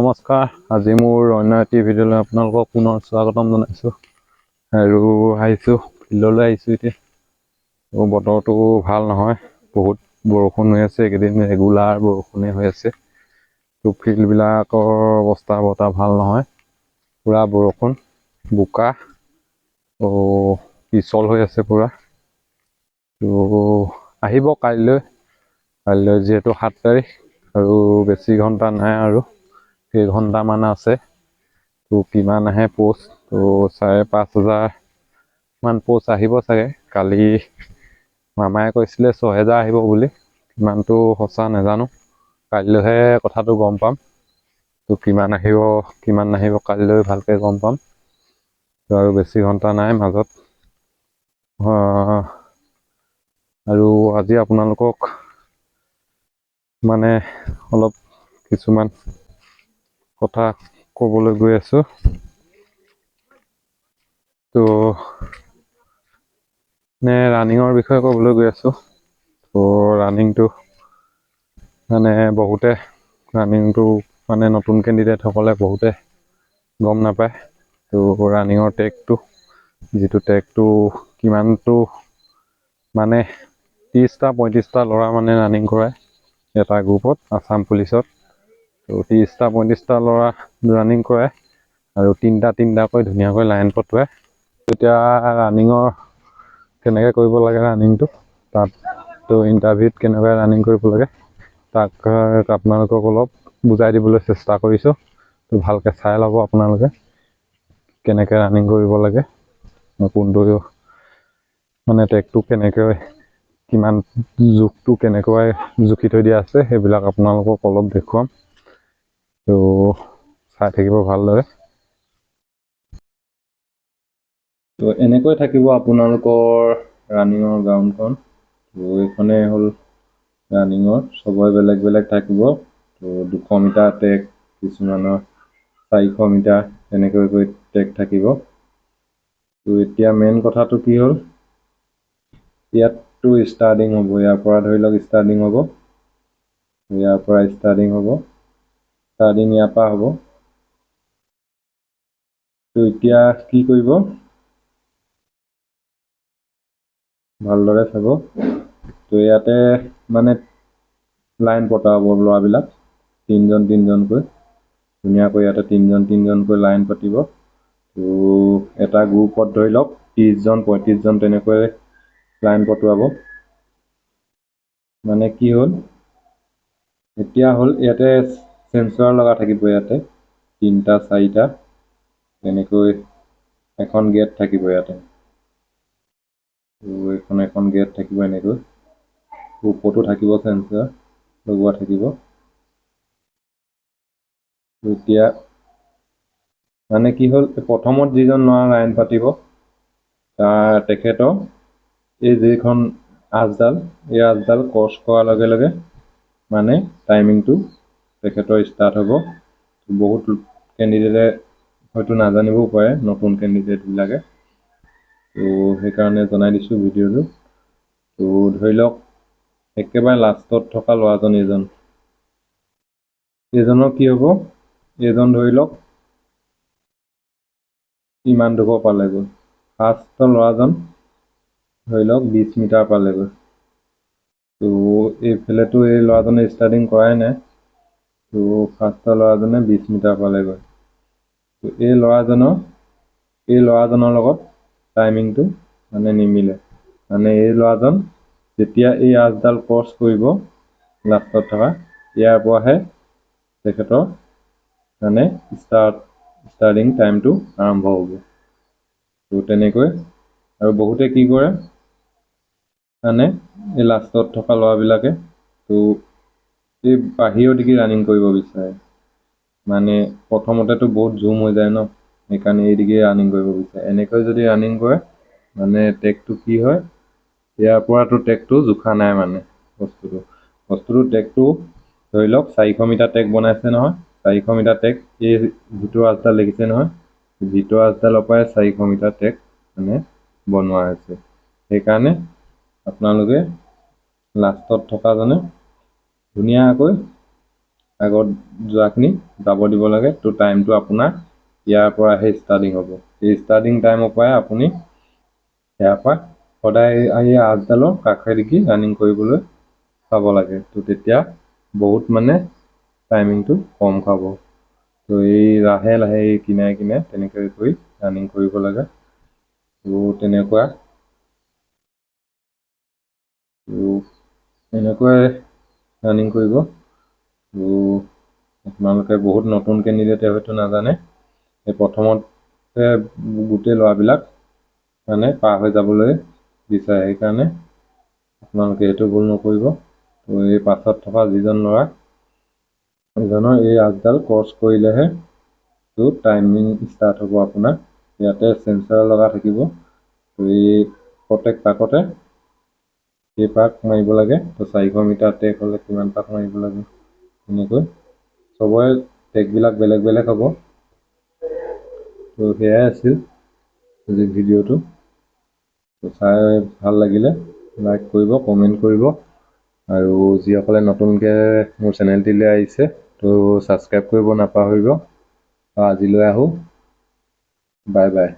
নমস্কাৰ। আজি মোৰ অন্য এটি ভিডিঅ'লৈ আপোনালোকক পুনৰ স্বাগতম জনাইছোঁ আৰু ফিল্ডলৈ আহিছোঁ এতিয়া। বতৰটো ভাল নহয়, বহুত বৰষুণ হৈ আছে, এইকেইদিন ৰেগুলাৰ বৰষুণে হৈ আছে। ফিল্ডবিলাকৰ অৱস্থা বৰ্তা ভাল নহয়, পুৰা বৰষুণ, বোকা, পিছল হৈ আছে পুৰা। আহিব কাইলৈ যিহেতু 7 তাৰিখ আৰু বেছি ঘণ্টা নাই আৰু কেইঘণ্টামান আছে। কিমান আহে পোষ্ট, 5,500 মান পোষ্ট আহিব চাগে। কালি মামায়ে কৈছিলে 6,000 আহিব বুলি, কিমানটো সঁচা নাজানো, কাইলৈহে কথাটো গম পাম। কিমান আহিব কিমান নাহিব কাইলৈ ভালকৈ গম পাম। আৰু বেছি ঘণ্টা নাই মাজত। আৰু আজি আপোনালোকক অলপ কিছুমান কথা ক'বলৈ গৈ আছোঁ। ৰানিঙৰ বিষয়ে ক'বলৈ গৈ আছোঁ। ৰানিংটো বহুতে ৰানিংটো নতুন কেণ্ডিডেটসকলে বহুতে গম নাপায়। ৰানিঙৰ যিটো ট্ৰেকটো কিমানটো 30টা-35টা ল'ৰা ৰানিং কৰায় এটা গ্ৰুপত, আছাম পুলিচত। 30টা-35টা ল'ৰা ৰানিং কৰে আৰু তিনিটাকৈ ধুনীয়াকৈ লাইন পতুৱায়। এতিয়া ৰানিঙৰ কেনেকৈ কৰিব লাগে, ৰানিংটো তাত ইণ্টাৰভিউত কেনেকৈ ৰানিং কৰিব লাগে তাক আপোনালোকক অলপ বুজাই দিবলৈ চেষ্টা কৰিছোঁ। ভালকৈ চাই ল'ব আপোনালোকে, কেনেকৈ ৰানিং কৰিব লাগে, কোনটো ট্ৰেকটো কেনেকৈ, কিমান জোখটো কেনেকৈ জুখি থৈ দিয়া আছে, সেইবিলাক আপোনালোকক অলপ দেখুৱাম। চাই থাকিব ভালদৰে। এনেকৈ থাকিব আপোনালোকৰ ৰানিঙৰ গ্ৰাউণ্ডখন। এইখনে হ'ল ৰানিঙৰ, চবৰে বেলেগ বেলেগ থাকিব। 200 মিটাৰ ট্ৰেক, কিছুমানৰ 400 মিটাৰ, তেনেকৈ ট্ৰেক থাকিব। এতিয়া মেইন কথাটো কি হ'ল, ইয়াততো ষ্টাৰ্টিং হ'ব, ইয়াৰ পৰা ধৰি লওক ষ্টাৰ্টিং হ'ব, ষ্টাৰ্টিং ইয়াৰ পৰা হ'ব। এতিয়া কি কৰিব, ভালদৰে চাব। ইয়াতে লাইন পতা হ'ব ল'ৰাবিলাক, 3জনকৈ ধুনীয়াকৈ ইয়াতে 3জনকৈ লাইন পাতিব। এটা গ্ৰুপত ধৰি লওক 30জন-35জন তেনেকৈ লাইন পতুৱাব। কি হ'ল, এতিয়া ইয়াতে চেঞ্চৰ লগা থাকিব। ইয়াতে 3টা-4টা তেনেকৈ এখন গেট থাকিব ইয়াতে। এখন গেট থাকিব, এনেকৈ ওপৰতো থাকিব চেঞ্চৰ লগোৱা থাকিব। এতিয়া কি হ'ল, প্ৰথমত যিজন ল'ৰা লাইন পাতিব, তেখেতৰ এই যিখন আঁচডাল, এই আঁচডাল ক্ৰছ কৰাৰ লগে লগে টাইমিংটো তেখেতৰ ষ্টাৰ্ট হ'ব। বহুত কেণ্ডিডেটে হয়তো নাজানিবও পাৰে, নতুন কেণ্ডিডেটবিলাকে। সেইকাৰণে জনাই দিছোঁ ভিডিঅ'টো। ধৰি লওক একেবাৰে লাষ্টত থকা ল'ৰাজন এইজনৰ কি হ'ব, এইজন ধৰি লওক ইমান দূৰ পালেগৈ। ফাৰ্ষ্টৰ ল'ৰাজন ধৰি লওক 20 মিটাৰ পালেগৈ। এইফালেতো এই ল'ৰাজনে ষ্টাৰ্টিং কৰাই নাই। ফাৰ্ষ্টৰ ল'ৰাজনে 20 মিটাৰ পালেগৈ। এই ল'ৰাজনৰ লগত টাইমিংটো নিমিলে। এই ল'ৰাজন যেতিয়া এই আঁচডাল ক্ৰছ কৰিব, লাষ্টত থকা, ইয়াৰ পৰাহে তেখেতৰ ষ্টাৰ্টিং টাইমটো আৰম্ভ হ'ব। তেনেকৈ আৰু বহুতে কি কৰে, এই লাষ্টত থকা ল'ৰাবিলাকে এই বাহিৰৰ দিশে ৰানিং কৰিব বিচাৰে। প্ৰথমতেতো বহুত জুম হৈ যায় ন, সেইকাৰণে এইদিকে ৰানিং কৰিব বিচাৰে। এনেকৈ যদি ৰানিং কৰে, ট্ৰেকটো কি হয়, ইয়াৰ পৰাতো ট্ৰেকটো জোখা নাই। ট্ৰেকটো ধৰি লওক 400 মিটাৰ ট্ৰেক বনাইছে নহয়, 400 মিটাৰ ট্ৰেক, এই ভিতৰৰ আঁচডাল দেখিছে নহয়, ভিতৰৰ আঁচডালৰ পৰাই 400 মিটাৰ ট্ৰেক বনোৱা হৈছে। সেইকাৰণে আপোনালোকে লাষ্টত থকাজনে ধুনীয়াকৈ আগত যোৱাখিনি যাব দিব লাগে। তো টাইমটো আপোনাৰ ইয়াৰ পৰাহে ষ্টাৰ্টিং হ'ব। এই ষ্টাৰ্টিং টাইমৰ পৰাই আপুনি ইয়াৰ পৰা সদায় এই আঁচডালৰ কাষেদি ৰানিং কৰিবলৈ চাব লাগে। তো তেতিয়া বহুত মানে টাইমিংটো কম খাব। তো এই লাহে লাহে এই কিনাৰে কিনাৰে তেনেকৈ কৰি ৰানিং কৰিব লাগে। তো এনেকুৱাই ৰানিং কৰিব। তো আপোনালোকে বহুত নতুন কেণ্ডিডেটে হয়তো নাজানে, এই প্ৰথমতে গোটেই ল'ৰাবিলাক মানে পাৰ হৈ যাবলৈ বিচাৰে, সেইকাৰণে আপোনালোকে এইটো ভুল নকৰিব। তো এই পাছত থকা যিজন ল'ৰা এজনৰ এই আঁচডাল ক্ৰছ কৰিলেহে তো টাইমিং ষ্টাৰ্ট হ'ব আপোনাৰ। ইয়াতে চেঞ্চাৰ লগা থাকিব। তো এই প্ৰত্যেক পাকতে কেইপাক মাৰিব লাগে, তো 400 মিটাৰ ট্ৰেক হ'লে কিমান পাক মাৰিব লাগে, এনেকৈ চবৰে ট্ৰেকবিলাক বেলেগ বেলেগ হ'ব। তো সেয়াই আছিল আজি ভিডিঅ'টো। তো চাই ভাল লাগিলে লাইক কৰিব, কমেণ্ট কৰিব, আৰু যিসকলে নতুনকৈ মোৰ চেনেলটিলৈ আহিছে তো ছাবস্ক্ৰাইব কৰিব নাপাহৰিব। আজিলৈ আহোঁ, বাই বাই।